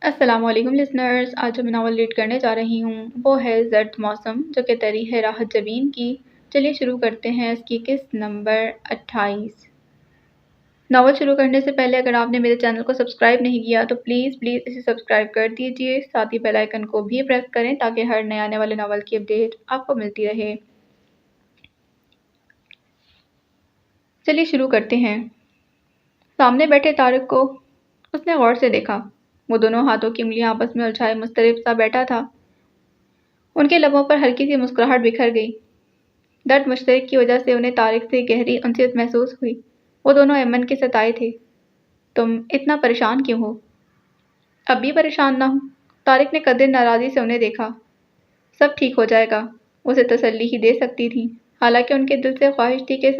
السلام علیکم لسنرز، آج جو میں ناول ریڈ کرنے جا رہی ہوں وہ ہے زرد موسم، جو کہ تری ہے راحت جبین کی۔ چلیے شروع کرتے ہیں اس کی قسط نمبر 28۔ ناول شروع کرنے سے پہلے اگر آپ نے میرے چینل کو سبسکرائب نہیں کیا تو پلیز اسے سبسکرائب کر دیجیے، ساتھ ہی بیل آئیکن کو بھی پریس کریں تاکہ ہر نئے آنے والے ناول کی اپڈیٹ آپ کو ملتی رہے۔ چلیے شروع کرتے ہیں۔ سامنے بیٹھے طارق کو اس نے غور سے دیکھا۔ وہ دونوں ہاتھوں کی انگلیاں آپس میں الجھائے مضطرب سا بیٹھا تھا۔ ان کے لبوں پر ہلکی سی مسکراہٹ بکھر گئی۔ درد مشترک کی وجہ سے انہیں طارق سے گہری انسیت محسوس ہوئی۔ وہ دونوں ایمن کے ستائے تھے۔ تم اتنا پریشان کیوں ہو؟ اب بھی پریشان نہ ہوں۔ طارق نے قدر ناراضی سے انہیں دیکھا۔ سب ٹھیک ہو جائے گا، اسے تسلی ہی دے سکتی تھی، حالانکہ ان کے دل سے خواہش تھی کہ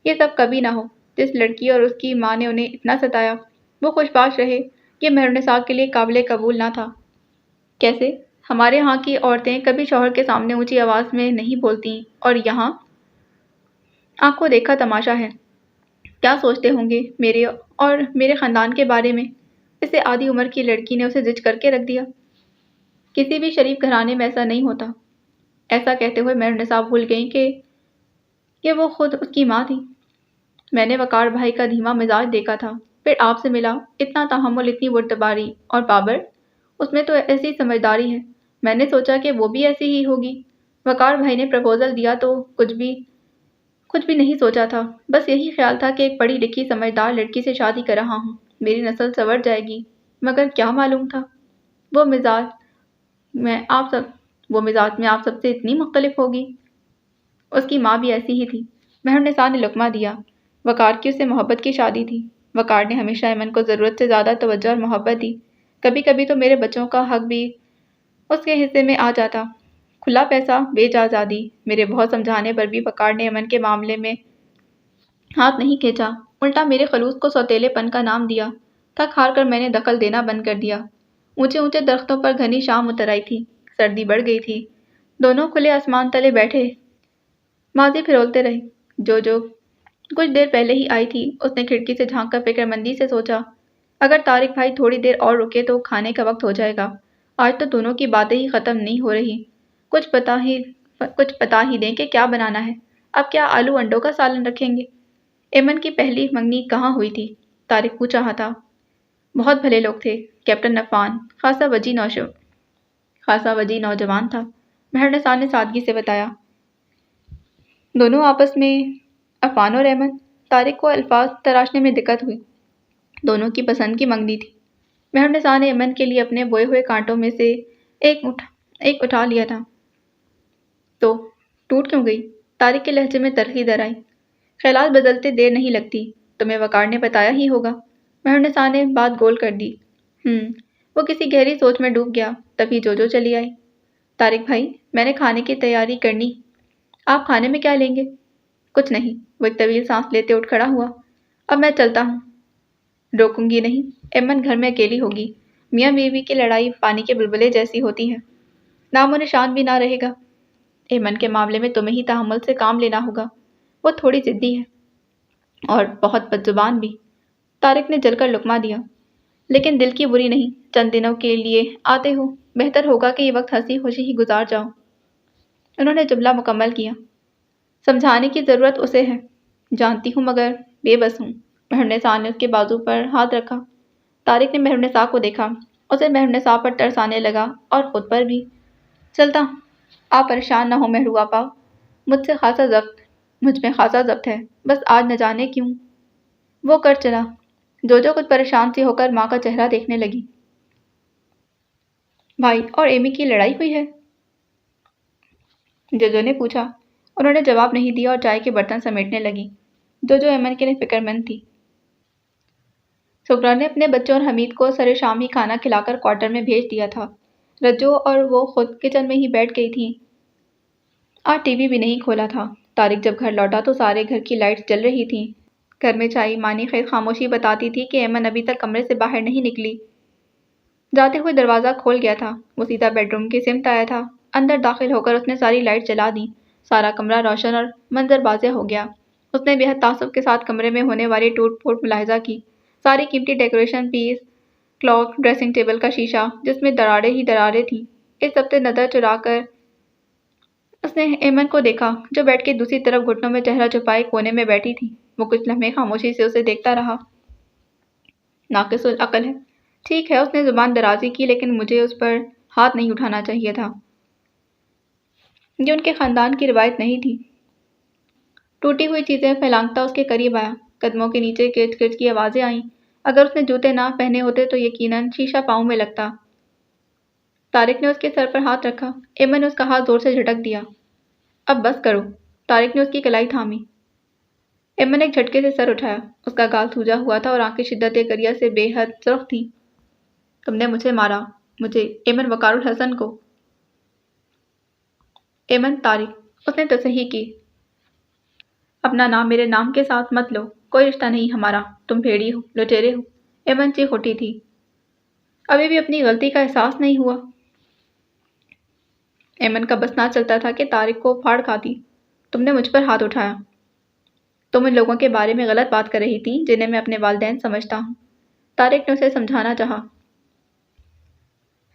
یہ سب کبھی نہ ہو۔ جس لڑکی اور اس کی ماں نے انہیں اتنا ستایا وہ خوش باش رہے، یہ مہرنسا کے لیے قابل قبول نہ تھا۔ کیسے؟ ہمارے ہاں کی عورتیں کبھی شوہر کے سامنے اونچی آواز میں نہیں بولتیں، اور یہاں آنکھ کو دیکھا تماشا ہے۔ کیا سوچتے ہوں گے میرے اور میرے خاندان کے بارے میں؟ اسے آدھی عمر کی لڑکی نے اسے زج کر کے رکھ دیا۔ کسی بھی شریف گھرانے میں ایسا نہیں ہوتا۔ ایسا کہتے ہوئے مہرنسا بھول گئیں کہ وہ خود اس کی ماں تھی۔ میں نے وقار بھائی کا دھیما مزاج دیکھا تھا، پھر آپ سے ملا، اتنا تحمل، اتنی بردباری، اور بابر، اس میں تو ایسی سمجھداری ہے۔ میں نے سوچا کہ وہ بھی ایسی ہی ہوگی۔ وقار بھائی نے پرپوزل دیا تو کچھ بھی نہیں سوچا تھا، بس یہی خیال تھا کہ ایک پڑھی لکھی سمجھدار لڑکی سے شادی کر رہا ہوں، میری نسل سنور جائے گی، مگر کیا معلوم تھا وہ مزاج میں آپ سب سے اتنی مختلف ہوگی۔ اس کی ماں بھی ایسی ہی تھی۔ مہرنسا نے لقمہ دیا۔ وقار کی اس سے محبت کی شادی تھی۔ وقار نے ہمیشہ ایمن کو ضرورت سے زیادہ توجہ اور محبت دی۔ کبھی کبھی تو میرے بچوں کا حق بھی اس کے حصے میں آ جاتا۔ کھلا پیسہ، بیج آزادی۔ میرے بہت سمجھانے پر بھی وقار نے ایمن کے معاملے میں ہاتھ نہیں کھینچا، الٹا میرے خلوص کو سوتیلے پن کا نام دیا۔ تھک ہار کر میں نے دخل دینا بند کر دیا۔ اونچے اونچے درختوں پر گھنی شام اتر آئی تھی، سردی بڑھ گئی تھی۔ دونوں کھلے آسمان تلے بیٹھے ماضی پھرولتے رہے۔ جو کچھ دیر پہلے ہی آئی تھی، اس نے کھڑکی سے جھانک کر فکر مندی سے سوچا، اگر طارق بھائی تھوڑی دیر اور رکے تو کھانے کا وقت ہو جائے گا۔ آج تو دونوں کی باتیں ہی ختم نہیں ہو رہی۔ کچھ پتا ہی دیں کہ کیا بنانا ہے۔ اب کیا آلو انڈوں کا سالن رکھیں گے؟ ایمن کی پہلی منگنی کہاں ہوئی تھی؟ طارق پوچھ رہا تھا۔ بہت بھلے لوگ تھے، کیپٹن عفان، خاصا وجی نوجوان تھا، مہرنسا نے سادگی سے بتایا۔ دونوں آپس میں عفان اور ایمن؟ طارق کو الفاظ تراشنے میں دقت ہوئی۔ دونوں کی پسند کی منگنی تھی۔ مہرنسا نے ایمن کے لیے اپنے بوئے ہوئے کانٹوں میں سے ایک اٹھا لیا تھا۔ تو ٹوٹ کیوں گئی؟ طارق کے لہجے میں تلخی در آئی۔ خیالات بدلتے دیر نہیں لگتی، تمہیں وقار نے بتایا ہی ہوگا۔ مہرنسا نے بات گول کر دی۔ وہ کسی گہری سوچ میں ڈوب گیا، تبھی جو چلی آئی۔ طارق بھائی، میں نے کھانے کی تیاری کرنی۔ آپ کھانے میں کیا لیں گے؟ کچھ نہیں۔ وہ ایک طویل سانس لیتے اٹھ کھڑا ہوا۔ اب میں چلتا ہوں۔ روکوں گی نہیں، ایمن گھر میں اکیلی ہوگی۔ میاں بیوی کی لڑائی پانی کے بلبلے جیسی ہوتی ہے، نام و نشان بھی نہ رہے گا۔ ایمن کے معاملے میں تمہیں ہی تحمل سے کام لینا ہوگا، وہ تھوڑی ضدی ہے اور بہت بدزبان بھی۔ طارق نے جل کر لقمہ دیا۔ لیکن دل کی بری نہیں، چند دنوں کے لیے آتے ہو، بہتر ہوگا کہ یہ وقت ہنسی خوشی ہی گزار جاؤ۔ انہوں نے جملہ مکمل کیا۔ سمجھانے کی ضرورت اسے ہے، جانتی ہوں، مگر بے بس ہوں۔ مہرنسا نے اس کے بازو پر ہاتھ رکھا۔ طارق نے مہرنسا کو دیکھا، اسے مہرنسا پر ترس آنے لگا اور خود پر بھی۔ چلتا ہوں، آپ پریشان نہ ہو مہرو آپا، مجھ میں خاصا ضبط ہے، بس آج نہ جانے کیوں۔ وہ کر چلا۔ جو کچھ پریشان سی ہو کر ماں کا چہرہ دیکھنے لگی۔ بھائی اور ایمی کی لڑائی ہوئی ہے؟ جو نے پوچھا۔ انہوں نے جواب نہیں دیا اور چائے کے برتن سمیٹنے لگی۔ جو ایمن کے لیے فکر مند تھی۔ سغرا نے اپنے بچوں اور حمید کو سر شام ہی کھانا کھلا کر کوارٹر میں بھیج دیا تھا۔ رجو اور وہ خود کچن میں ہی بیٹھ گئی تھی۔ آج ٹی وی بھی نہیں کھولا تھا۔ طارق جب گھر لوٹا تو سارے گھر کی لائٹس جل رہی تھیں۔ گھر میں چھائی مانی خیز خاموشی بتاتی تھی کہ ایمن ابھی تک کمرے سے باہر نہیں نکلی۔ جاتے ہوئے دروازہ کھول گیا تھا، وہ سیدھا بیڈ روم کی سمت آیا تھا۔ اندر داخل ہو کر اس نے ساری لائٹ جلا دیں۔ سارا کمرہ روشن اور منظر واضح ہو گیا۔ اس نے بے حد تعصب کے ساتھ کمرے میں ہونے والی ٹوٹ پھوٹ ملاحظہ کی۔ ساری قیمتی کلاک، ڈریسنگ ٹیبل کا شیشہ جس میں دراڑیں ہی دراڑیں تھیں، اس سب سے نظر چرا کر اس نے ایمن کو دیکھا جو بیڈ کے دوسری طرف گھٹنوں میں چہرہ چھپائے کونے میں بیٹھی تھی۔ وہ کچھ لمحے خاموشی سے اسے دیکھتا رہا۔ ناقص العقل ہے۔ ٹھیک ہے، اس نے زبان درازی کی، لیکن مجھے اس پر ہاتھ نہیں اٹھانا چاہیے تھا۔ یہ ان کے خاندان کی روایت نہیں تھی۔ ٹوٹی ہوئی چیزیں پھیلانگتا اس کے قریب آیا۔ قدموں کے نیچے کرچ کرچ کی آوازیں آئیں۔ اگر اس نے جوتے نہ پہنے ہوتے تو یقیناً شیشہ پاؤں میں لگتا۔ طارق نے اس کے سر پر ہاتھ رکھا۔ ایمن نے اس کا ہاتھ زور سے جھٹک دیا۔ اب بس کرو۔ طارق نے اس کی کلائی تھامی۔ ایمن نے ایک جھٹکے سے سر اٹھایا۔ اس کا گال سوجا ہوا تھا اور آنکھیں شدت کریا سے بے حد سرخ تھیں۔ تم نے مجھے مارا، مجھے، ایمن وقار الحسن کو۔ ایمن، طارق، اس نے تصحیح کی۔ اپنا نام میرے نام کے ساتھ مت لو، کوئی رشتہ نہیں ہمارا، تم بھیڑی ہو، لٹیرے ہو۔ ایمن چیخ اٹھی تھی۔ ابھی بھی اپنی غلطی کا احساس نہیں ہوا۔ ایمن کا بس نہ چلتا تھا کہ طارق کو پھاڑ کھاتی۔ تم نے مجھ پر ہاتھ اٹھایا۔ تم ان لوگوں کے بارے میں غلط بات کر رہی تھی جنہیں میں اپنے والدین سمجھتا ہوں۔ طارق نے اسے سمجھانا چاہا۔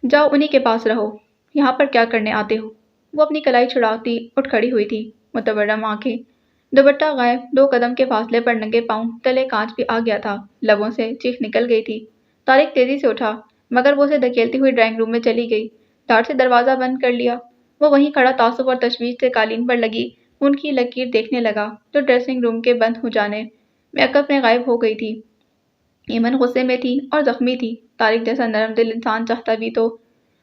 جاؤ انہی کے پاس رہو، یہاں پر کیا کرنے آتے ہو؟ وہ اپنی کلائی چھڑاتی اٹھ کھڑی ہوئی تھی، متورم آنکھیں، دوپٹہ غائب، 2 قدم کے فاصلے پر ننگے پاؤں، تلے کانچ بھی آ گیا تھا، لبوں سے چیخ نکل گئی تھی۔ طارق تیزی سے اٹھا، مگر وہ اسے دھکیلتی ہوئی ڈرائنگ روم میں چلی گئی، دھاڑ سے دروازہ بند کر لیا۔ وہ وہیں کھڑا تعصب اور تشویش سے قالین پر لگی خون کی لکیر دیکھنے لگا جو ڈریسنگ روم کے بند ہو جانے میں عقب میں غائب ہو گئی تھی۔ ایمن غصے میں تھی اور زخمی تھی۔ طارق جیسا نرم دل انسان چاہتا بھی تو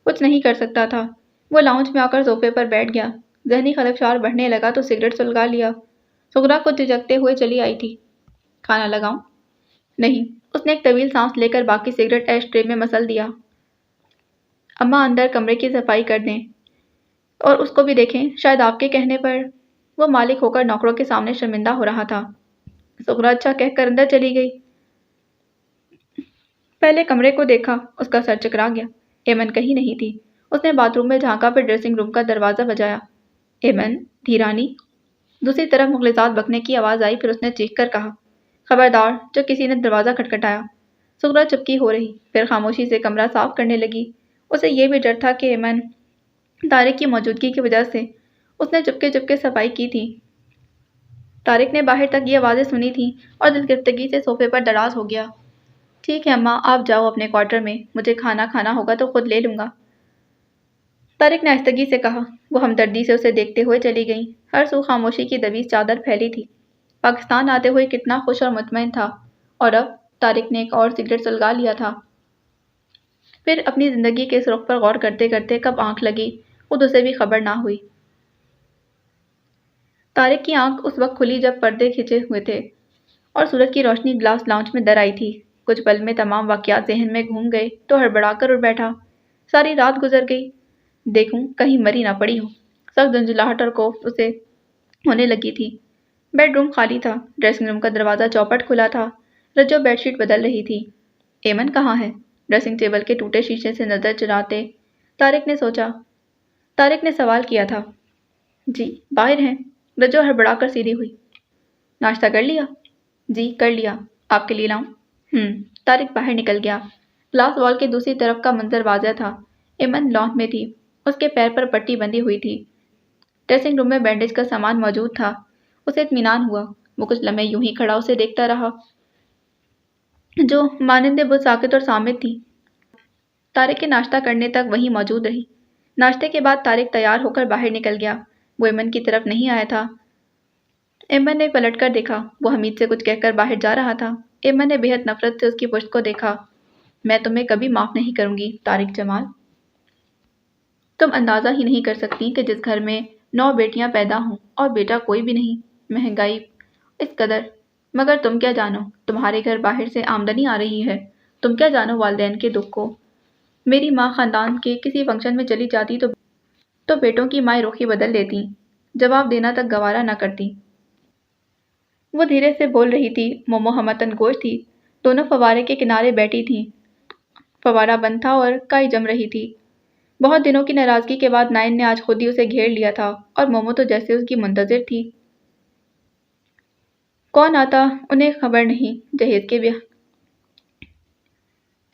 کچھ نہیں کر سکتا تھا۔ وہ لاؤنج میں آ کر صوفے پر بیٹھ گیا۔ ذہنی خلفشار بڑھنے لگا تو سگریٹ سلگا لیا۔ سغرا کچھ جھجکتے ہوئے چلی آئی تھی۔ کھانا لگاؤں؟ نہیں۔ اس نے ایک طویل سانس لے کر باقی سگریٹ ایش ٹرے میں مسل دیا۔ اماں اندر کمرے کی صفائی کر دیں اور اس کو بھی دیکھیں، شاید آپ کے کہنے پر۔ وہ مالک ہو کر نوکروں کے سامنے شرمندہ ہو رہا تھا۔ سغرا اچھا کہہ کر اندر چلی گئی۔ پہلے کمرے کو دیکھا، اس کا سر چکرا گیا۔ ایمن کہیں نہیں تھی۔ اس نے باتھ روم میں جھانکا پھر ڈریسنگ روم کا دروازہ بجایا۔ ایمن، دھیرانی۔ دوسری طرف مغلظات بکنے کی آواز آئی، پھر اس نے چیخ کر کہا، خبردار جو کسی نے دروازہ کھٹکھٹایا۔ سغرا چپکی ہو رہی، پھر خاموشی سے کمرہ صاف کرنے لگی۔ اسے یہ بھی ڈر تھا کہ ایمن طارق کی موجودگی کی وجہ سے اس نے چپکے چپکے صفائی کی تھی۔ طارق نے باہر تک یہ آوازیں سنی تھیں اور دل گرفتگی سے صوفے پر دراز ہو گیا۔ ٹھیک ہے اماں، آپ جاؤ اپنے کوارٹر میں، مجھے کھانا کھانا ہوگا تو خود لے لوں گا۔ طارق نے آہستگی سے کہا۔ وہ ہمدردی سے اسے دیکھتے ہوئے چلی گئیں۔ ہر سو خاموشی کی دویز چادر پھیلی تھی۔ پاکستان آتے ہوئے کتنا خوش اور مطمئن تھا، اور اب طارق نے ایک اور سگریٹ سلگا لیا تھا۔ پھر اپنی زندگی کے اس رخ پر غور کرتے کرتے کب آنکھ لگی خود اسے بھی خبر نہ ہوئی۔ طارق کی آنکھ اس وقت کھلی جب پردے کھنچے ہوئے تھے اور سورج کی روشنی گلاس لاؤنج میں در آئی تھی۔ کچھ پل میں تمام واقعات ذہن میں گھوم گئے تو ہڑبڑا کر اٹھ بیٹھا۔ ساری رات گزر گئی۔ دیکھوں کہیں مری نہ پڑی ہو۔ سخت جھنجھلاہٹ اور خوف اسے ہونے لگی تھی۔ بیڈ روم خالی تھا۔ ڈریسنگ روم کا دروازہ چوپٹ کھلا تھا۔ رجو بیڈ شیٹ بدل رہی تھی۔ ایمن کہاں ہے؟ ڈریسنگ ٹیبل کے ٹوٹے شیشے سے نظر چراتے طارق نے سوچا۔ طارق نے سوال کیا تھا۔ جی باہر ہیں۔ رجو ہڑبڑا کر سیدھی ہوئی۔ ناشتہ کر لیا؟ جی کر لیا۔ آپ کے لیے لاؤں؟ طارق باہر نکل گیا۔ گلاس وال کے دوسری طرف کا منظر واضح تھا۔ ایمن لان میں تھی۔ اس کے پیر پر پٹی بندھی ہوئی تھی۔ ڈریسنگ روم میں بینڈیج کا سامان موجود تھا۔ اسے اطمینان ہوا۔ وہ کچھ لمحے یوں ہی کھڑا اسے دیکھتا رہا جو مانند بت ساکت اور صامت تھی۔ طارق کے ناشتہ کرنے تک وہیں موجود رہی۔ ناشتے کے بعد طارق تیار ہو کر باہر نکل گیا۔ وہ ایمن کی طرف نہیں آیا تھا۔ ایمن نے پلٹ کر دیکھا۔ وہ حمید سے کچھ کہہ کر باہر جا رہا تھا۔ ایمن نے بے حد نفرت سے اس کی پشت کو دیکھا۔ میں تمہیں کبھی معاف نہیں کروں گی طارق جمال۔ تم اندازہ ہی نہیں کر سکتی کہ جس گھر میں 9 بیٹیاں پیدا ہوں اور بیٹا کوئی بھی نہیں، مہنگائی اس قدر، مگر تم کیا جانو، تمہارے گھر باہر سے آمدنی آ رہی ہے، تم کیا جانو والدین کے دکھ کو۔ میری ماں خاندان کے کسی فنکشن میں چلی جاتی تو بیٹوں کی مائیں رخی بدل دیتی، جواب دینا تک گوارا نہ کرتی۔ وہ دھیرے سے بول رہی تھی۔ مومو ہمتن گوش تھی۔ دونوں فوارے کے کنارے بیٹھی تھیں۔ فوارہ بند تھا اور کائی جم رہی تھی۔ بہت دنوں کی ناراضگی کے بعد نائن نے آج خود ہی اسے گھیر لیا تھا اور مومو تو جیسے اس کی منتظر تھی۔ کون آتا انہیں خبر نہیں۔ جہیز کے بیاہ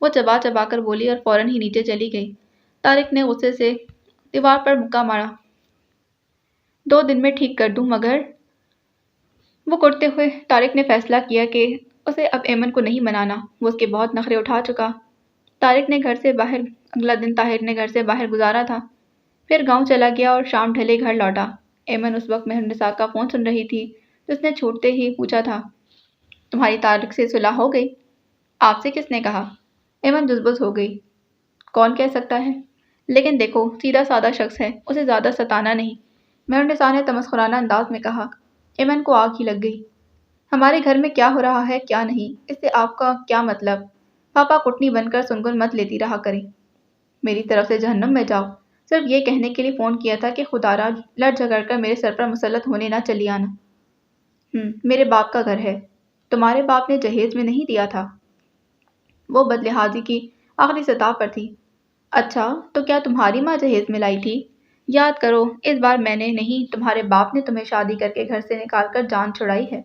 وہ چبا چبا کر بولی اور فوراً ہی نیچے چلی گئی۔ طارق نے غصے سے دیوار پر مکہ مارا۔ 2 دن میں ٹھیک کر دوں مگر… وہ کرتے ہوئے طارق نے فیصلہ کیا کہ اسے اب ایمن کو نہیں منانا، وہ اس کے بہت نخرے اٹھا چکا۔ طارق نے گھر سے باہر اگلا دن طاہر نے گھر سے باہر گزارا تھا، پھر گاؤں چلا گیا اور شام ڈھلے گھر لوٹا۔ ایمن اس وقت مہرنسا کا فون سن رہی تھی، جس نے چھوٹتے ہی پوچھا تھا، تمہاری طارق سے صلح ہو گئی؟ آپ سے کس نے کہا؟ ایمن جزبز ہو گئی۔ کون کہہ سکتا ہے؟ لیکن دیکھو، سیدھا سادہ شخص ہے، اسے زیادہ ستانا نہیں، مہرنسا نے تمسخرانہ انداز میں کہا۔ ایمن کو آگ ہی لگ گئی۔ ہمارے گھر میں کیا ہو رہا ہے کیا نہیں، اس سے آپ کا کیا مطلب؟ پاپا کٹنی بن کر سنگن مت لیتی رہا کریں۔ میری طرف سے جہنم میں جاؤ، صرف یہ کہنے کے لیے فون کیا تھا کہ خدارا لڑ جھگڑ کر میرے سر پر مسلط ہونے نہ چلی آنا۔ میرے باپ کا گھر ہے، تمہارے باپ نے جہیز میں نہیں دیا تھا؟ وہ بدلحاظی کی آخری سطح پر تھی۔ اچھا تو کیا تمہاری ماں جہیز میں لائی تھی؟ یاد کرو، اس بار میں نے نہیں تمہارے باپ نے تمہیں شادی کر کے گھر سے نکال کر جان چھڑائی ہے۔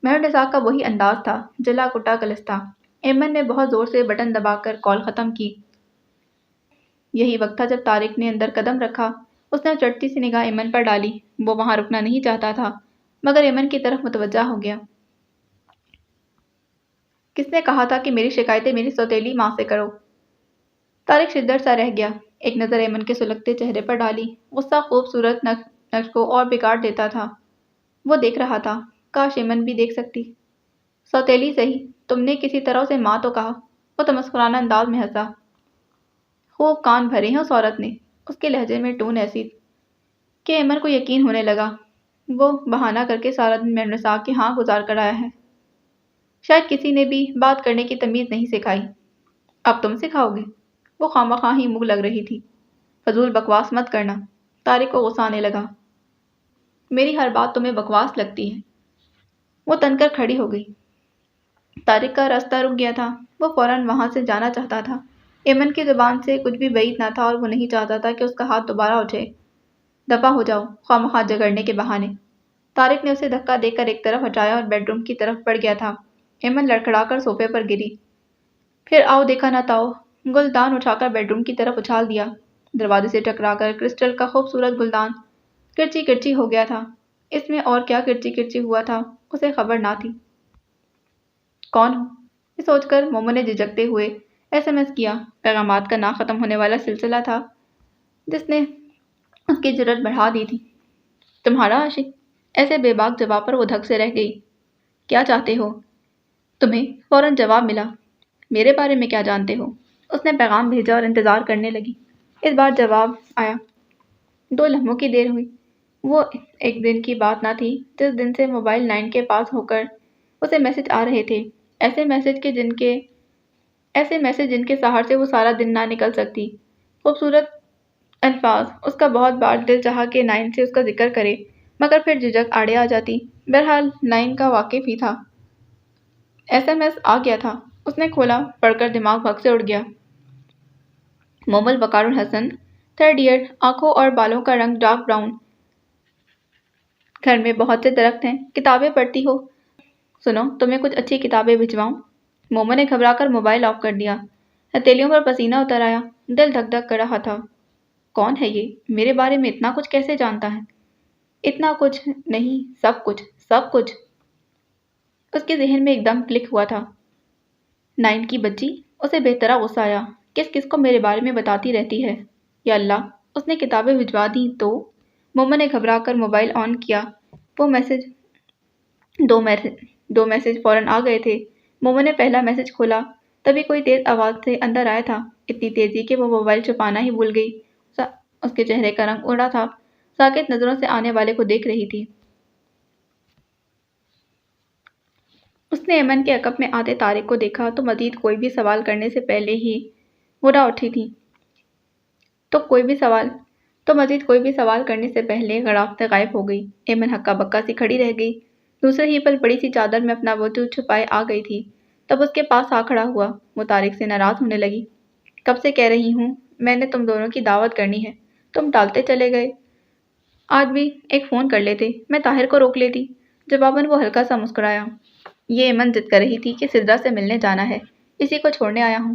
مہرنسا کا وہی انداز تھا، جلا کٹا گلستہ۔ ایمن نے بہت زور سے بٹن دبا کر کال ختم کی۔ یہی وقت تھا جب طارق نے اندر قدم رکھا۔ اس نے چڑھتی سی نگاہ ایمن پر ڈالی۔ وہ وہاں رکنا نہیں چاہتا تھا، مگر ایمن کی طرف متوجہ ہو گیا۔ کس نے کہا تھا کہ میری شکایتیں میری سوتیلی ماں سے کرو؟ طارق شدر سا رہ گیا، ایک نظر ایمن کے سلگتے چہرے پر ڈالی۔ غصہ خوبصورت نقش کو اور بگاڑ دیتا تھا۔ وہ دیکھ رہا تھا، کاش ایمن بھی دیکھ سکتی۔ سوتیلی صحیح، تم نے کسی طرح اسے ماں تو کہا۔ وہ تمسخرانہ انداز میں ہنسا۔ خوب کان بھرے ہیں اس عورت نے۔ اس کے لہجے میں ٹون ایسی کہ ایمن کو یقین ہونے لگا وہ بہانہ کر کے سارا دن مہرنسا کے ہاں گزار کر آیا ہے۔ شاید کسی نے بھی بات کرنے کی تمیز نہیں سکھائی۔ اب تم سکھاؤ گے؟ وہ خواہ ہی منہ لگ رہی تھی۔ فضول بکواس مت کرنا۔ طارق کو غصہ آنے لگا۔ میری ہر بات تمہیں بکواس لگتی ہے؟ وہ تن کر کھڑی ہو گئی۔ طارق کا راستہ رک گیا تھا، وہ فوراً وہاں سے جانا چاہتا تھا۔ ایمن کی زبان سے کچھ بھی بعید نہ تھا اور وہ نہیں چاہتا تھا کہ اس کا ہاتھ دوبارہ اٹھے۔ دفع ہو جاؤ، خواہ جھگڑنے کے بہانے۔ طارق نے اسے دھکا دے کر ایک طرف ہٹایا اور بیڈ روم کی طرف بڑھ گیا تھا۔ ایمن لڑکھڑا کر صوفے پر گری، پھر آؤ دیکھا نہ تاؤ گلدان اٹھا کر بیڈ روم کی طرف اچھال دیا۔ دروازے سے ٹکرا کر کرسٹل کا خوبصورت گلدان کرچی کرچی ہو گیا تھا۔ اس میں اور کیا کرچی کرچی ہوا تھا اسے خبر نہ تھی۔ کون ہو؟ یہ سوچ کر مومو نے جھجکتے ہوئے SMS کیا۔ پیغامات کا نہ ختم ہونے والا سلسلہ تھا جس نے اس کی جرأت بڑھا دی تھی۔ تمہارا عاشق؟ ایسے بے باک جواب پر وہ دھک سے رہ گئی۔ کیا چاہتے ہو؟ تمہیں فوراً جواب ملا۔ میرے بارے میں کیا جانتے ہو؟ اس نے پیغام بھیجا اور انتظار کرنے لگی۔ اس بار جواب آیا۔ 2 لمحوں کی دیر ہوئی۔ وہ ایک دن کی بات نہ تھی جس دن سے موبائل 9 کے پاس ہو کر اسے میسج آ رہے تھے، ایسے میسج جن کے سہار سے وہ سارا دن نہ نکل سکتی۔ خوبصورت الفاظ، اس کا بہت بار دل چاہا کہ 9 سے اس کا ذکر کرے، مگر پھر جھجک آڑے آ جاتی۔ بہرحال 9 کا واقف ہی تھا۔ SMS آ گیا تھا۔ اس نے کھولا، پڑھ کر دماغ بھگ سے اڑ گیا۔ مومل وقار الحسن، 3rd ایئر، آنکھوں اور بالوں کا رنگ ڈارک براؤن۔ گھر میں بہت سے درخت ہیں، کتابیں پڑھتی ہو؟ سنو، تمہیں کچھ اچھی کتابیں بھجواؤں؟ مومو نے گھبرا کر موبائل آف کر دیا۔ ہتھیلیوں پر پسینہ اتر آیا، دل دھک دھک کر رہا تھا۔ کون ہے یہ؟ میرے بارے میں اتنا کچھ کیسے جانتا ہے؟ اتنا کچھ نہیں، سب کچھ، سب کچھ۔ اس کے ذہن میں ایک دم کلک ہوا تھا۔ 9 کی بچی؟ اسے بے طرح غصہ آیا۔ کس کس کو میرے بارے میں بتاتی رہتی ہے؟ یا اللہ، اس نے کتابیں بھجوا دیں تو؟ مومو نے گھبرا کر موبائل آن کیا۔ وہ دو میسج فوراً آ گئے تھے۔ مومو نے پہلا میسج کھولا، تبھی کوئی تیز آواز سے اندر آیا تھا، اتنی تیزی کہ وہ موبائل چھپانا ہی بھول گئی۔ اس کے چہرے کا رنگ اڑا تھا، ساکت نظروں سے آنے والے کو دیکھ رہی تھی۔ اس نے ایمن کے عقب میں آتے طارق کو دیکھا تو مزید کوئی بھی سوال کرنے سے پہلے ہی مڑا اٹھی تھی۔ مزید کوئی بھی سوال کرنے سے پہلے غرابت غائب ہو گئی۔ ایمن ہکا بکا سی کھڑی رہ گئی، دوسرے ہی پل بڑی سی چادر میں اپنا وجود چھپائے آ گئی تھی۔ تب اس کے پاس آ کھڑا ہوا۔ وہ طارق سے ناراض ہونے لگی۔ کب سے کہہ رہی ہوں میں نے تم دونوں کی دعوت کرنی ہے، تم ٹالتے چلے گئے۔ آج بھی ایک فون کر لیتے، میں طاہر کو روک لیتی۔ جواباً وہ ہلکا سا مسکرایا۔ یہ ایمن ضد کر رہی تھی کہ سدرا سے ملنے جانا ہے، اسی کو چھوڑنے آیا ہوں۔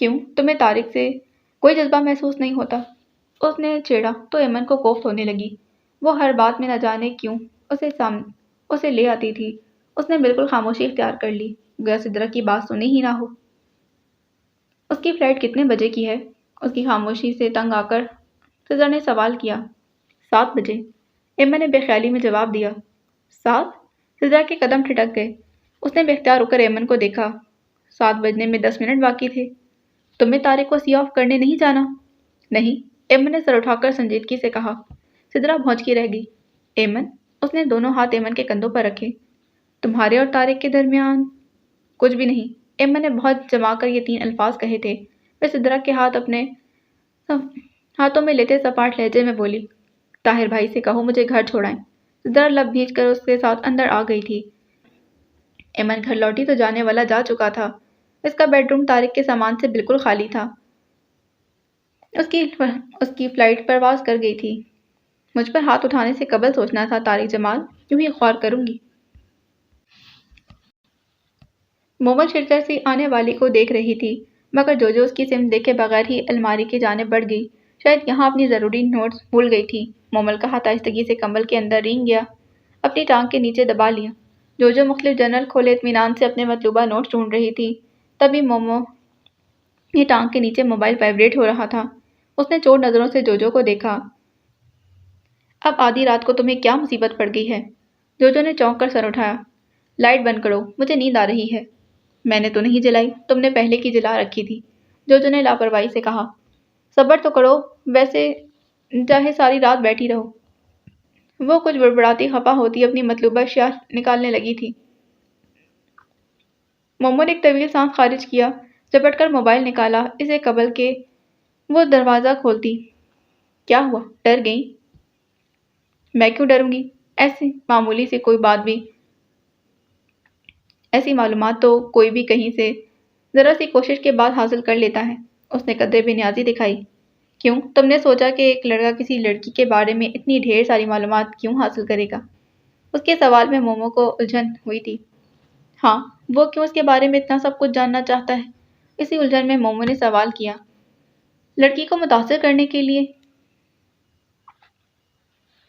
کیوں تمہیں طارق سے کوئی جذبہ محسوس نہیں ہوتا؟ اس نے چھیڑا تو ایمن کو کوفت ہونے لگی۔ وہ ہر بات میں نہ جانے کیوں اسے لے آتی تھی۔ اس نے بالکل خاموشی اختیار کر لی، گویا سدرا کی بات سنی ہی نہ ہو۔ اس کی فلائٹ کتنے بجے کی ہے؟ اس کی خاموشی سے تنگ آ کر سدرا نے سوال کیا۔ 7 بجے، ایمن نے بے خیالی میں جواب دیا۔ 7؟ سدرا کے قدم ٹھٹک گئے۔ اس نے بے اختیار ہو کر ایمن کو دیکھا۔ 7 بجنے میں 10 منٹ باقی تھے۔ تم نے طارق کو سی آف کرنے نہیں جانا؟ نہیں، ایمن نے سر اٹھا کر سنجیدگی سے کہا۔ سدرا بھونچ کی رہ گئی۔ ایمن؟ اس نے دونوں ہاتھ ایمن کے کندھوں پر رکھے۔ تمہارے اور طارق کے درمیان کچھ بھی نہیں۔ ایمن نے بہت جما کر یہ 3 الفاظ کہے تھے۔ پھر سدرا کے ہاتھ اپنے ہاتھوں میں لیتے سپاٹ لہجے میں بولی، طاہر بھائی سے کہو مجھے گھر چھوڑائیں۔ سدرا لب بھیج کر اس کے ساتھ اندر آ گئی تھی۔ ایمن گھر لوٹی تو جانے والا جا چکا تھا۔ اس کا بیڈ روم طارق کے سامان سے بالکل خالی تھا۔ اس کی فلائٹ پرواز کر گئی تھی۔ مجھ پر ہاتھ اٹھانے سے قبل سوچنا تھا طارق جمال، یوں ہی غور کروں گی۔ مومن شرکت سے آنے والی کو دیکھ رہی تھی، مگر جو اس کی سمت دیکھے بغیر ہی الماری کی جانب بڑھ گئی۔ شاید یہاں اپنی ضروری نوٹس بھول گئی تھی۔ مومل کا ہاتھ آہستگی سے کمبل کے اندر رینگ گیا، اپنی ٹانگ کے نیچے دبا لیا۔ جو مختلف جرنل کھولے اطمینان سے اپنے مطلوبہ نوٹس ڈھونڈ رہی تھی، تبھی مومو کی ٹانگ کے نیچے موبائل وائبریٹ ہو رہا تھا۔ اس نے چور نظروں سے جو کو دیکھا۔ اب آدھی رات کو تمہیں کیا مصیبت پڑ گئی ہے؟ جو نے چونک کر سر اٹھایا۔ لائٹ بند کرو، مجھے نیند آ رہی ہے۔ میں نے تو نہیں جلائی، تم نے پہلے کی جلا رکھی تھی، جو نے لاپرواہی سے کہا۔ صبر تو کرو، ویسے چاہے ساری رات بیٹھی رہو۔ وہ کچھ بڑبڑاتی خفا ہوتی اپنی مطلوبہ اشیاء نکالنے لگی تھی۔ مومو نے ایک طویل سانس خارج کیا، جپٹ کر موبائل نکالا، اسے قبل کے وہ دروازہ کھولتی۔ کیا ہوا؟ ڈر گئی؟ میں کیوں ڈروں گی؟ ایسی معمولی سے کوئی بات بھی، ایسی معلومات تو کوئی بھی کہیں سے ذرا سی کوشش کے بعد حاصل کر لیتا ہے۔ اس نے قدرے بے نیازی دکھائی۔ کیوں تم نے سوچا کہ ایک لڑکا کسی لڑکی کے بارے میں اتنی ڈھیر ساری معلومات کیوں حاصل کرے گا؟ اس کے سوال میں مومو کو الجھن ہوئی تھی۔ ہاں، وہ کیوں اس کے بارے میں اتنا سب کچھ جاننا چاہتا ہے؟ اسی الجھن میں مومو نے سوال کیا۔ لڑکی کو متاثر کرنے کے لیے؟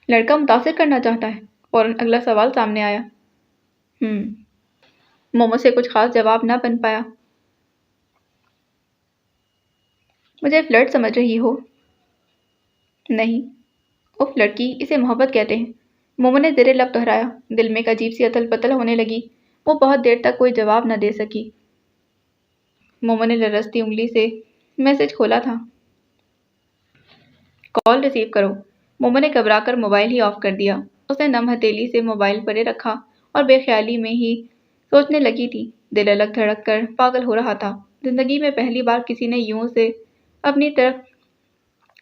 لڑکا متاثر کرنا چاہتا ہے؟ فوراً اگلا سوال سامنے آیا۔ مومو سے کچھ خاص جواب نہ بن پایا۔ مجھے فلرٹ سمجھ رہی ہو؟ نہیں، اف لڑکی، اسے محبت کہتے ہیں۔ مومو نے زیر لب دہرایا۔ دل میں ایک عجیب سی اتل پتل ہونے لگی۔ وہ بہت دیر تک کوئی جواب نہ دے سکی۔ مومو نے لرزتی انگلی سے میسج کھولا تھا۔ کال ریسیو کرو۔ مومو نے گھبرا کر موبائل ہی آف کر دیا۔ اس نے نم ہتھیلی سے موبائل پرے رکھا اور بے خیالی میں ہی سوچنے لگی تھی۔ دل الگ دھڑک کر پاگل ہو رہا تھا۔ زندگی میں پہلی بار کسی نے یوں سے اپنی طرف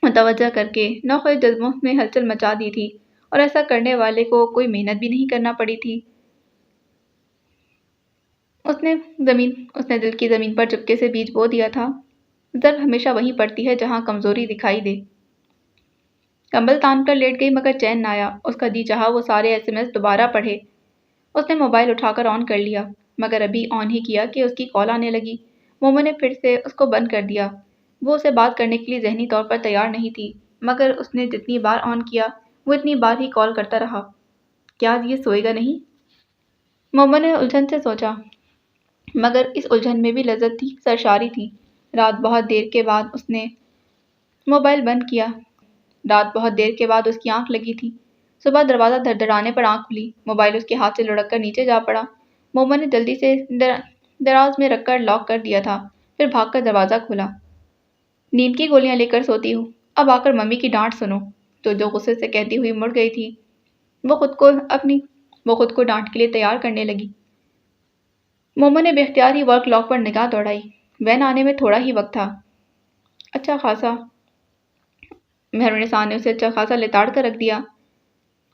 متوجہ کر کے نوخوش جذبوں میں ہلچل مچا دی تھی، اور ایسا کرنے والے کو کوئی محنت بھی نہیں کرنا پڑی تھی۔ اس نے دل کی زمین پر چپکے سے بیج بو دیا تھا۔ ضرب ہمیشہ وہیں پڑتی ہے جہاں کمزوری دکھائی دے۔ کمبل تان کر لیٹ گئی مگر چین نہ آیا۔ اس کا جی چاہا وہ سارے SMS دوبارہ پڑھے۔ اس نے موبائل اٹھا کر آن کر لیا، مگر ابھی آن ہی کیا کہ اس کی کال آنے لگی۔ مومو نے پھر سے اس کو بند کر دیا۔ وہ اسے بات کرنے کے لیے ذہنی طور پر تیار نہیں تھی، مگر اس نے جتنی بار آن کیا وہ اتنی بار ہی کال کرتا رہا۔ کیا آج یہ سوئے گا نہیں؟ مومو نے الجھن سے سوچا، مگر اس الجھن میں بھی لذت تھی، سرشاری تھی۔ رات بہت دیر کے بعد اس نے موبائل بند کیا۔ رات بہت دیر کے بعد اس کی آنکھ لگی تھی۔ صبح دروازہ دھڑدھڑانے پر آنکھ کھلی۔ موبائل اس کے ہاتھ سے لڑک کر نیچے جا پڑا۔ مومو نے جلدی سے دراز میں رکھ کر لاک کر دیا تھا، پھر بھاگ کر دروازہ کھولا۔ نیند کی گولیاں لے کر سوتی ہوں، اب آ کر ممی کی ڈانٹ سنو، جو غصے سے کہتی ہوئی مڑ گئی تھی۔ وہ خود کو ڈانٹ کے لیے تیار کرنے لگی۔ مومو نے بے اختیار ہی ورک لاک پر نگاہ دوڑائی۔ وین آنے میں تھوڑا ہی وقت تھا۔ مہروں نسان نے اسے اچھا خاصا لتاڑ کر رکھ دیا۔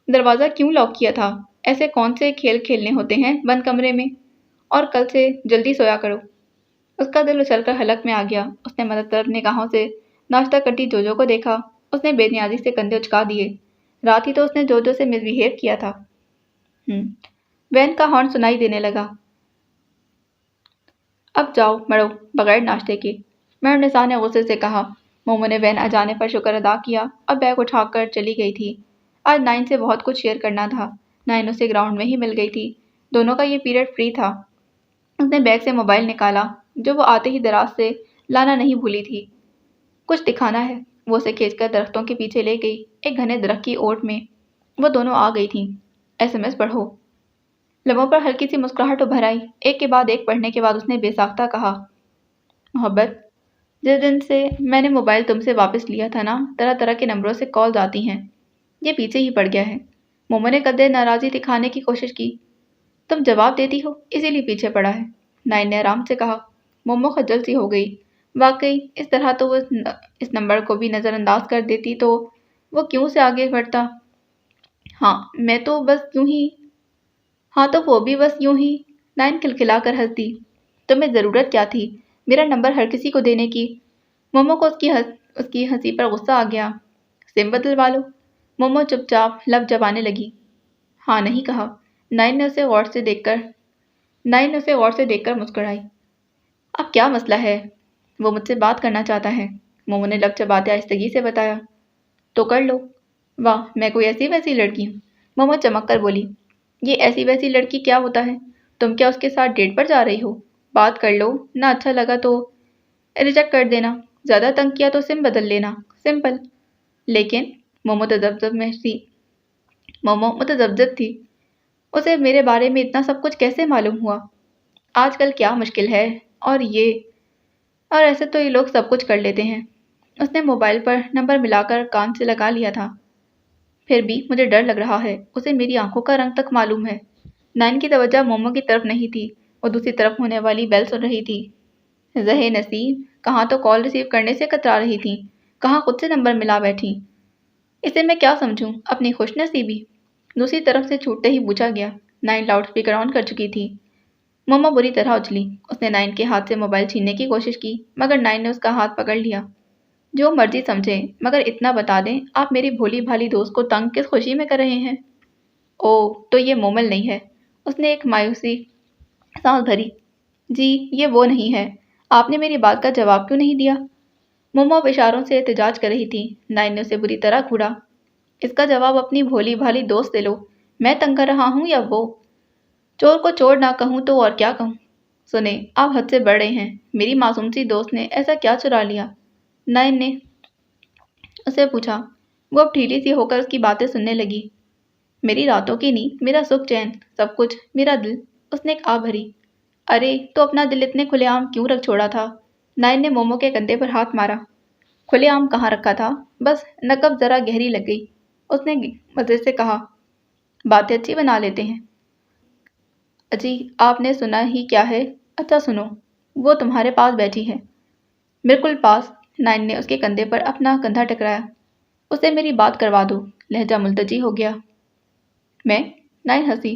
دروازہ کیوں لاک کیا تھا؟ ایسے کون سے کھیل کھیلنے ہوتے ہیں بند کمرے میں؟ اور کل سے جلدی سویا کرو۔ اس کا دل اچھل کر حلق میں آ گیا۔ اس نے مدد طلب نگاہوں سے ناشتہ کرتی جو کو دیکھا۔ اس نے بے نیازی سے کندھے اچکا دیے۔ رات ہی تو اس نے جو سے مس بہیو کیا تھا۔ وین کا ہارن سنائی دینے لگا۔ اب جاؤ مرو، بغیر ناشتے کے۔ مہرنسا نے غصے سے کہا۔ مومو نے وین آ جانے پر شکر ادا کیا اور بیگ اٹھا کر چلی گئی تھی۔ آج نائن سے بہت کچھ شیئر کرنا تھا۔ نائن اسے گراؤنڈ میں ہی مل گئی تھی۔ دونوں کا یہ پیریڈ فری تھا۔ اس نے بیگ سے موبائل نکالا جو وہ آتے ہی دراز سے لانا نہیں بھولی تھی۔ کچھ دکھانا ہے۔ وہ اسے کھینچ کر درختوں کے پیچھے لے گئی۔ ایک گھنے درخت کی اوٹ میں وہ دونوں آ گئی تھیں۔ SMS پڑھو۔ لبوں پر ہلکی سی مسکراہٹ ابھر آئی۔ ایک کے بعد ایک پڑھنے کے بعد اس نے بے ساختہ کہا، محبت، جس دن سے میں نے موبائل تم سے واپس لیا تھا نا، طرح طرح کے نمبروں سے کالز آتی ہیں۔ یہ پیچھے ہی پڑ گیا ہے۔ مومو نے قدرے ناراضی دکھانے کی کوشش کی۔ تم جواب دیتی ہو اسی لیے پیچھے پڑا ہے، نائن نے آرام سے کہا۔ مومو خجل سی ہو گئی۔ واقعی اس طرح تو وہ اس نمبر کو بھی نظر انداز کر دیتی تو وہ کیوں سے آگے بڑھتا۔ ہاں میں تو بس یوں ہی ہاں تو وہ بھی بس یوں ہی، نائن کھلکھلا کر ہنس دی۔ تمہیں ضرورت کیا تھی میرا نمبر ہر کسی کو دینے کی؟ مومو کو اس کی ہنسی پر غصہ آ گیا۔ سم بدلوا لو۔ مومو چپ چاپ لب چبانے لگی۔ ہاں نہیں کہا۔ نائن نے اسے غور سے دیکھ کر مسکرائی۔ اب کیا مسئلہ ہے؟ وہ مجھ سے بات کرنا چاہتا ہے، مومو نے لب چباتے آہستگی سے بتایا۔ تو کر لو۔ واہ میں کوئی ایسی ویسی لڑکی ہوں؟ مومو چمک کر بولی۔ یہ ایسی ویسی لڑکی کیا ہوتا ہے؟ تم کیا اس کے ساتھ ڈیٹ پر جا رہی ہو؟ بات کر لو، نہ اچھا لگا تو ریجیکٹ کر دینا، زیادہ تنگ کیا تو سم بدل لینا، سمپل۔ لیکن مومو متذبذب تھی۔ اسے میرے بارے میں اتنا سب کچھ کیسے معلوم ہوا؟ آج کل کیا مشکل ہے؟ اور ایسے تو یہ لوگ سب کچھ کر لیتے ہیں۔ اس نے موبائل پر نمبر ملا کر کان سے لگا لیا تھا۔ پھر بھی مجھے ڈر لگ رہا ہے، اسے میری آنکھوں کا رنگ تک معلوم ہے۔ نائن کی توجہ مومو کی طرف نہیں تھی، وہ دوسری طرف ہونے والی بیل سن رہی تھی۔ زہے نصیب، کہاں تو کال ریسیو کرنے سے کترا رہی تھی، کہاں خود سے نمبر ملا بیٹھی۔ اسے میں کیا سمجھوں، اپنی خوش نصیبی؟ دوسری طرف سے چھوٹتے ہی پوچھا گیا۔ نائن لاؤڈ اسپیکر آن کر چکی تھی۔ مومو بری طرح اچھلی۔ اس نے نائن کے ہاتھ سے موبائل چھیننے کی کوشش کی، مگر نائن نے اس کا ہاتھ پکڑ لیا۔ جو مرضی سمجھے، مگر اتنا بتا دیں آپ میری بھولی بھالی دوست کو تنگ کس خوشی میں کر رہے ہیں؟ اوہ تو یہ مومل نہیں ہے؟ اس نے ایک مایوسی سانس بھری۔ جی یہ وہ نہیں ہے۔ آپ نے میری بات کا جواب کیوں نہیں دیا؟ مومو اب اشاروں سے احتجاج کر رہی تھی۔ نائن نے اسے بری طرح گھوڑا۔ اس کا جواب اپنی بھولی بھالی دوست سے لو، میں تنگ کر رہا ہوں یا وہ؟ چور کو چور نہ کہوں تو اور کیا کہوں؟ سنیں آپ حد سے بڑھ رہے ہیں، میری معصوم سی دوست نے ایسا کیا چرا لیا؟ نائن نے اسے پوچھا۔ وہ اب ڈھیلی سی ہو کر اس کی باتیں سننے لگی۔ میری راتوں کی نیند، میرا سکھ چین، سب کچھ، میرا دل۔ اس نے ایک آہ بھری۔ ارے تو اپنا دل اتنے کھلے عام کیوں رکھ چھوڑا تھا؟ نائن نے مومو کے کندھے پر ہاتھ مارا۔ کھلے عام کہاں رکھا تھا، بس نقب ذرا گہری لگ گئی۔ اس نے مزے سے کہا، باتیں اچھی بنا لیتے ہیں۔ اجی آپ نے سنا ہی کیا ہے؟ اچھا سنو، وہ تمہارے پاس بیٹھی ہے۔ بالکل پاس۔ نائن نے اس کے کندھے پر اپنا کندھا ٹکرایا۔ اسے میری بات کروا دو۔ لہجہ ملتجی ہو گیا۔ میں؟ نائن ہنسی۔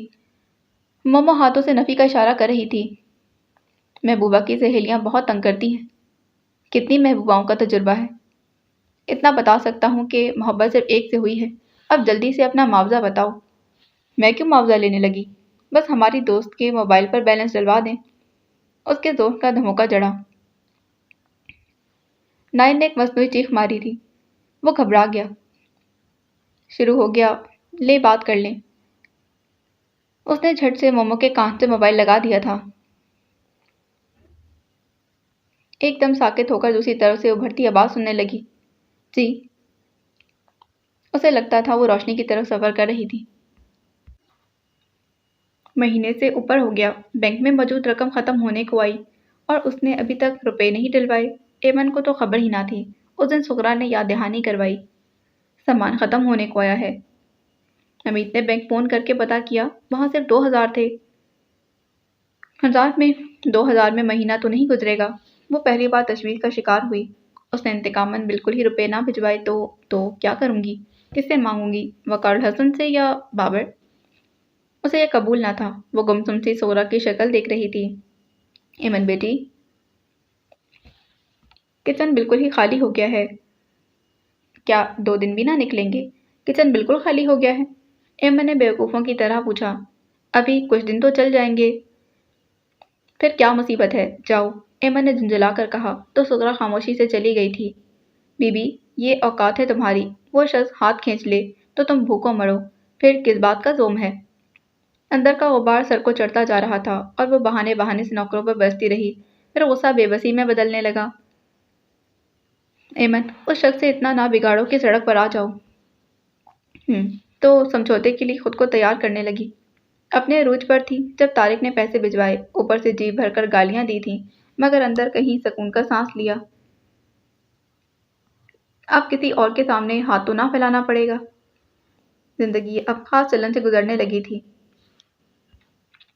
مومو ہاتھوں سے نفی کا اشارہ کر رہی تھی۔ محبوبہ کی سہیلیاں بہت تنگ کرتی ہیں۔ کتنی محبوباؤں کا تجربہ ہے؟ اتنا بتا سکتا ہوں کہ محبت صرف ایک سے ہوئی ہے۔ اب جلدی سے اپنا معاوضہ بتاؤ۔ میں کیوں معاوضہ لینے لگی؟ بس ہماری دوست کے موبائل پر بیلنس ڈلوا دیں۔ اس کے زور کا دھموکا جڑا۔ نائن نے ایک مصنوعی چیخ ماری تھی۔ وہ گھبرا گیا۔ شروع ہو گیا، لے بات کر لیں۔ اس نے جھٹ سے مومو کے کان سے موبائل لگا دیا تھا۔ ایک دم ساکت ہو کر دوسری طرف سے ابھرتی آواز سننے لگی۔ جی۔ اسے لگتا تھا وہ روشنی کی طرف سفر کر رہی تھی۔ مہینے سے اوپر ہو گیا، بینک میں موجود رقم ختم ہونے کو آئی اور اس نے ابھی تک روپے نہیں ڈلوائے۔ ایمن کو تو خبر ہی نہ تھی۔ اس دن سغرا نے یاد دہانی کروائی۔ سامان ختم ہونے کو آیا ہے۔ امیت نے بینک فون کر کے پتہ کیا، وہاں صرف 2000 تھے۔ 2000 میں مہینہ تو نہیں گزرے گا۔ وہ پہلی بار تشویش کا شکار ہوئی۔ اس نے انتقاماً بالکل ہی روپے نہ بھجوائے تو کیا کروں گی؟ کس سے مانگوں گی؟ وقار الحسن سے یا بابر؟ اسے یہ قبول نہ تھا۔ وہ گمسم سی سغرا کی شکل دیکھ رہی تھی۔ ایمن بیٹی، کچن بالکل ہی خالی ہو گیا ہے۔ کیا 2 دن بھی نہ نکلیں گے؟ کچن بالکل خالی ہو گیا ہے؟ ایمن نے بیوقوفوں کی طرح پوچھا۔ ابھی کچھ دن تو چل جائیں گے۔ پھر کیا مصیبت ہے، جاؤ، ایمن نے جھنجھلا کر کہا تو سغرا خاموشی سے چلی گئی تھی۔ بی بی، یہ اوقات ہے تمہاری، وہ شخص ہاتھ کھینچ لے تو تم بھوکوں مرو، پھر کس بات کا زوم ہے؟ اندر کا غبار سر کو چڑھتا جا رہا تھا اور وہ بہانے بہانے سے نوکروں پر برستی رہی، پھر غصہ بے بسی میں بدلنے لگا۔ ایمن، اس شخص سے اتنا نہ بگاڑو کہ سڑک پر آ جاؤ۔ تو سمجھوتے کے لیے خود کو تیار کرنے لگی۔ اپنے عروج پر تھی جب طارق نے پیسے بھجوائے، اوپر سے جی بھر کر گالیاں دی تھیں، مگر اندر کہیں سکون کا سانس لیا۔ اب کسی اور کے سامنے ہاتھ تو نہ پھیلانا پڑے گا۔ زندگی اب خاص چلن سے گزرنے لگی تھی۔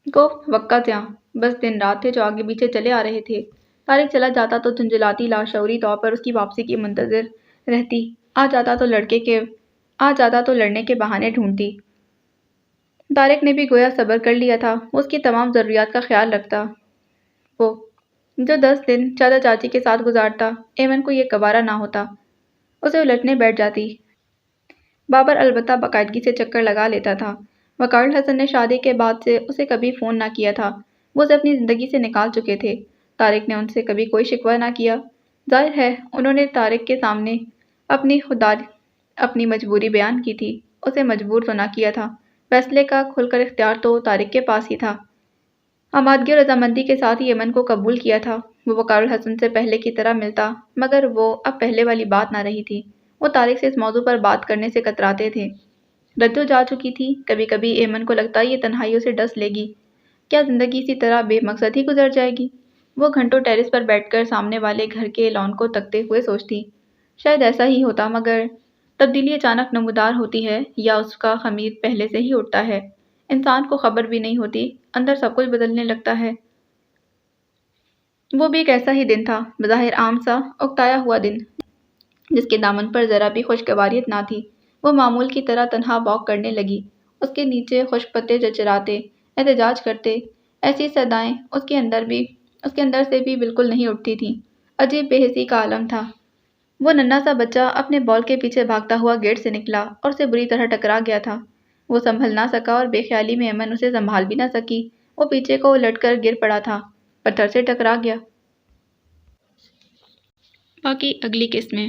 گفت وقت یاں بس دن رات تھے جو آگے پیچھے چلے آ رہے تھے۔ طارق چلا جاتا تو جھنجھلاتی لاشعوری طور پر اس کی واپسی کی منتظر رہتی، آ جاتا تو لڑنے کے بہانے ڈھونڈتی۔ طارق نے بھی گویا صبر کر لیا تھا، وہ اس کی تمام ضروریات کا خیال رکھتا۔ وہ جو 10 دن چاچا چاچی کے ساتھ گزارتا، ایمن کو یہ گوارا نہ ہوتا، اسے الٹنے بیٹھ جاتی۔ بابر البتہ باقاعدگی سے چکر لگا لیتا تھا۔ وقار حسن نے شادی کے بعد سے اسے کبھی فون نہ کیا تھا، وہ اسے اپنی زندگی سے نکال چکے تھے۔ طارق نے ان سے کبھی کوئی شکوہ نہ کیا۔ ظاہر ہے انہوں نے طارق کے سامنے اپنی مجبوری بیان کی تھی، اسے مجبور تو نہ کیا تھا، فیصلے کا کھل کر اختیار تو طارق کے پاس ہی تھا۔ آمادگی اور رضامندی کے ساتھ ہی ایمن کو قبول کیا تھا۔ وہ وقار الحسن سے پہلے کی طرح ملتا، مگر وہ اب پہلے والی بات نہ رہی تھی۔ وہ طارق سے اس موضوع پر بات کرنے سے کتراتے تھے۔ رجو جا چکی تھی، کبھی کبھی ایمن کو لگتا یہ تنہائی اسے ڈس لے گی، کیا زندگی اسی طرح بے مقصد ہی گزر جائے گی؟ وہ گھنٹوں ٹیرس پر بیٹھ کر سامنے والے گھر کے لان کو تکتے ہوئے سوچتی، شاید ایسا ہی ہوتا، مگر تبدیلی اچانک نمودار ہوتی ہے یا اس کا خمیر پہلے سے ہی اٹھتا ہے، انسان کو خبر بھی نہیں ہوتی، اندر سب کچھ بدلنے لگتا ہے۔ وہ بھی ایک ایسا ہی دن تھا، بظاہر عام سا اکتایا ہوا دن، جس کے دامن پر ذرا بھی خوشگواریت نہ تھی۔ وہ معمول کی طرح تنہا واک کرنے لگی، اس کے نیچے خشک پتے چرچراتے، احتجاج کرتے، ایسی صدائیں اس کے اندر سے بھی بالکل نہیں اٹھتی تھیں۔ عجیب بے حسی کا عالم تھا۔ وہ ننھا سا بچہ اپنے بال کے پیچھے بھاگتا ہوا گیٹ سے نکلا اور اسے بری طرح ٹکرا گیا تھا۔ وہ سنبھل نہ سکا اور بے خیالی میں ایمن اسے سنبھال بھی نہ سکی، وہ پیچھے کو الٹ کر گر پڑا تھا، پتھر سے ٹکرا گیا۔ باقی اگلی قسط میں۔